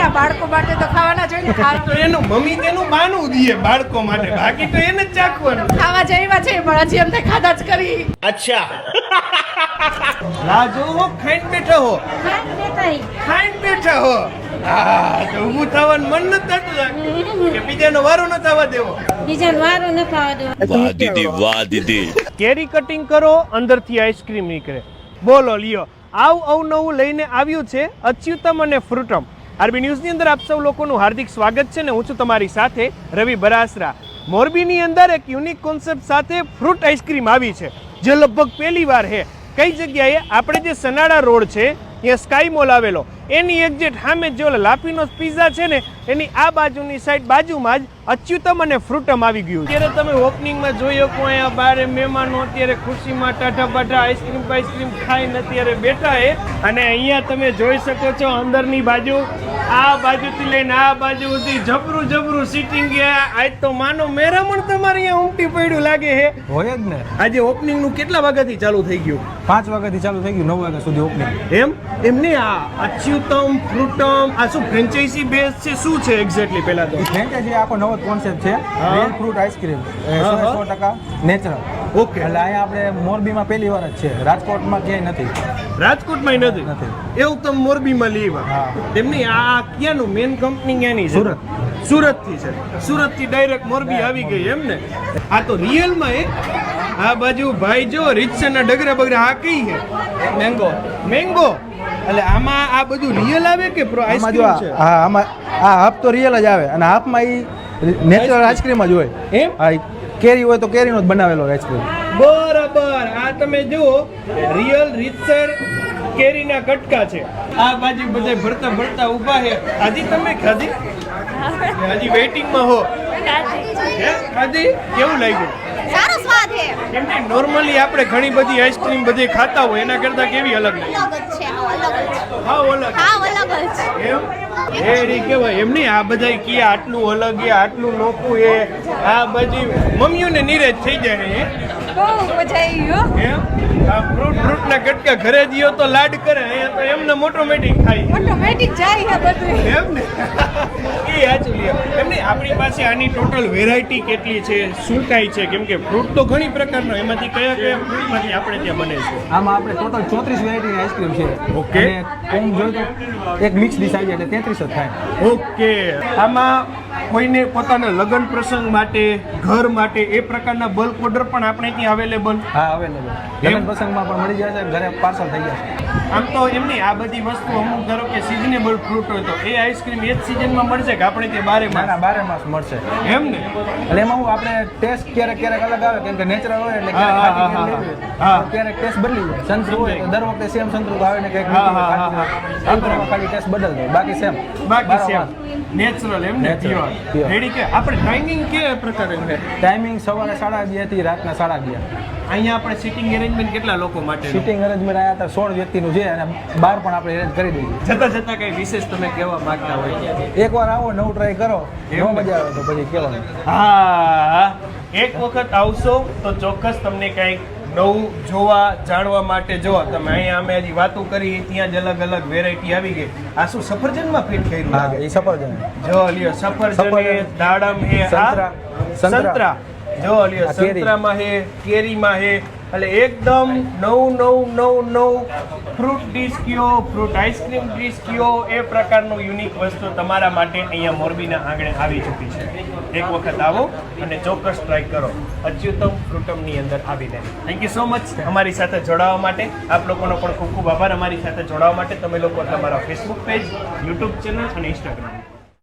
આ બાળકો માટે તો ખાવાના જોઈએ ને. તો એનું મમ્મી તેનું બાનું દીએ બાળકો માટે, બાકી તો એને જ ચાખવાનું. ખાવા જેવા છે પણ હજી એમ ખાધા જ કરી. અચ્છા રાજુ ખાઈને બેઠા હો, ખાઈને બેઠા હો. હા તો ઊભું થવાનું મન નથી થતું કે બીજાનો વારો ન થવા દેવો. બીજાનો વારો ન થવા દેવો. વાહ દીદી, વાહ દીદી. કેરી કટિંગ કરો, અંદરથી આઈસ્ક્રીમ નીકળે. બોલો લ્યો, અવનવું લઈને આવ્યું છે અચ્યુતમ અને ફ્રૂટમ. આરબી ન્યૂઝની અંદર આપ સૌ લોકોનું હાર્દિક સ્વાગત છે ને હું છું તમારી સાથે રવિ બરાસરા. મોરબીની અંદર એક યુનિક કોન્સેપ્ટ સાથે ફ્રૂટ આઈસ્ક્રીમ આવી છે જે લગભગ પહેલી વાર છે. કઈ જગ્યાએ? આપણે જે સનાડા રોડ છે ત્યાં સ્કાય મોલ આવેલો એની એક્ઝેક્ટ સામે જે લાપીનોસ પિઝા છે ને એની આ બાજુની સાઈડ બાજુમાં જ અચ્યુતમ અને ફ્રૂટમ આવી ગયું. અત્યારે તમે ઓપનિંગમાં જોઈ શકો અહીંયા બારે મહેમાનો અત્યારે ખુશીમાં ટાઢા બાઢા આઈસ્ક્રીમ ખાઈને અત્યારે બેઠા છે. અને અહીંયા તમે જોઈ શકો છો અંદરની બાજુ આ બાજુથી લઈને આ બાજુ સુધી જબરું સિટિંગ ગયા. આજ તો માનો મેરામણ તમારે અહીંયા ઉમટી પડ્યું લાગે છે. હોય જ ને. આજે ઓપનિંગ નું કેટલા વાગ્યાથી ચાલુ થઈ ગયું? 5 વાગ્યાથી ચાલુ થઈ ગયું, 9 વાગ્યા સુધી ઓપનિંગ. એમને આ અચ્યુતમ ફ્રૂટમ આ શું ફ્રેન્ચાઇઝી બેઝ છે? શું છે એક્ઝેક્ટલી? પહેલા તો ફ્રેન્ચાઇઝી આખો નવો કોન્સેપ્ટ છે, real fruit ice cream 100% natural. Okay. એટલે અહીંયા આપણે મોરબીમાં પહેલી વાર જ છે, રાજકોટમાં ક્યાંય નથી. રાજકોટમાં નથી એવું તમે મોરબીમાં લેવા? તેમની આ ક્યાંનું મેન કંપની ક્યાંની છે? સુરતથી છે. સુરતથી ડાયરેક્ટ મોરબી આવી ગઈ એમ ને? આ તો રિયલમાં આ બાજુ ભાઈ જો રીતસરના ડગરા બગરા આ કઈ છે? મેંગો એટલે આમાં આ બધું રિયલ આવે કે આઈસ્ક્રીમ છે? હા, આમાં આ હાફ તો રિયલ જ આવે અને હાફમાં ઈ નેચરલ આઈસ્ક્રીમ જ હોય. એમ? હા, કેરી હોય તો કેરીનો જ બનાવેલો આઈસ્ક્રીમ. બરાબર. આ તમે જુઓ રિયલ રીતસર કેરીના કટકા છે. આ બાજુ બધા ભરતા ઊભા છે. હજી તમે ખાધી? હજી વેઇટિંગમાં હો? ખાધી? કેવું લાગ્યું? સારો સ્વાદ છે. કેમ કે નોર્મલી આપણે ઘણી બધી આઈસ્ક્રીમ બધી ખાતા હોય એના કરતા કેવી અલગ લાગે? અલગ જ છે, અલગ જ. હાવ અલગ. હાવ અલગ જ. એમ એ કેવાય એમ નહીં. આ બધા કે આટલું અલગ એ આટલું નોખું એ આ બધી મમ્મીઓને નિરેજ થઈ જાય. બહુ મજા આવી હો. એમ આ ફ્રૂટના કટકા ઘરે જીઓ તો લાડ કરે, અહીંયા તો એમને ઓટોમેટિક ખાય. ઓટોમેટિક જાય છે બધું. એમ ને એ સાચું લ્યો. એમ નહીં આપણી પાસે આની ટોટલ વેરાયટી કેટલી છે, શું કાંઈ છે? કેમ કે ફ્રૂટ તો ઘણી પ્રકારનો, એમાંથી કયા ફ્રૂટમાંથી આપણે ત્યાં બને છે? આમાં આપણે ટોટલ 34 વેરાયટીની આઈસ્ક્રીમ છે. ઓકે. અને કોમ જોઈએ તો એક મિક્સ ડીશ આવી જાય એટલે 33 જ થાય. ઓકે. આમાં કોઈને પોતાના લગ્ન પ્રસંગ માટે, ઘર માટે એ પ્રકારના બલ્ક ઓર્ડર પણ આપણે ત્યાં અવેલેબલ? હા, અવેલેબલ. લગ્ન પ્રસંગમાં પણ મળી જાય છે, ઘરે પાર્સલ થઈ જાય છે. આમ તો એમની આ બધી વસ્તુ અમુક ધારો કે સિઝનેબલ ફ્રૂટ હોય તો એ આઈસ્ક્રીમ એ જ સિઝનમાં મળશે કે આપણે ત્યાં 12 માસ? 12 માસ મળશે. એમ ને? એટલે એમાં હું આપણે ટેસ્ટ ક્યારેક અલગ આવે કેમ કે નેચરલ હોય એટલે ક્યારેક ટેસ્ટ બદલી જાય. સંતરું હોય તો દર વખતે સેમ સંતરું આવે ને કંઈક ખાલી ટેસ્ટ બદલ દે, બાકી સેમ નેચરલ. એમ ને? રેડી. કે આપણે ટાઈમિંગ કે પ્રકારે છે? ટાઈમિંગ સવારે 2:30 થી રાતના 2:30. અહીંયા આપણે સિટિંગ અરેન્જમેન્ટ કેટલા લોકો માટે? સિટિંગ અરેન્જમેન્ટ અહીંયા 16 વ્યક્તિનું છે અને બહાર પણ આપણે અરેન્જ કરી દઈએ. જતા કઈ વિશેષ તમે કહેવા માંગતા હોય? એકવાર આવો, નવું ટ્રાય કરો, નો મજા આવે તો પછી કહેવાનું. હા, એક વખત આવશો તો ચોક્કસ તમને કંઈક નવું જોવા જાણવા માટે. જો તમે અહીંયા અમે હજી વાતો કરી ત્યાં જ અલગ વેરાયટી આવી ગઈ. આ શું સફરજનમાં ફિટ કર્યું? હા, એ સફરજન. જો લ્યો સફરજન, દાડમ હે, સંતરા. જો લ્યો સંતરામાં હે, કેરીમાં હે. એટલે એકદમ નવું ફ્રૂટ ડીશ કયો, ફ્રૂટ આઈસ્ક્રીમ ડીશ કયો, એ પ્રકારનું યુનિક વસ્તુ તમારા માટે અહીંયા મોરબીના આંગણે આવી ચૂકી છે. એક વખત આવો અને ચોક્કસ ટ્રાય કરો અચ્યુતમ ફ્રૂટમની અંદર આવીને. થેન્ક યુ સો મચ અમારી સાથે જોડાવા માટે. આપ લોકોનો પણ ખૂબ આભાર અમારી સાથે જોડાવા માટે. તમે લોકો તમારા ફેસબુક પેજ, યુટ્યુબ ચેનલ અને ઇન્સ્ટાગ્રામ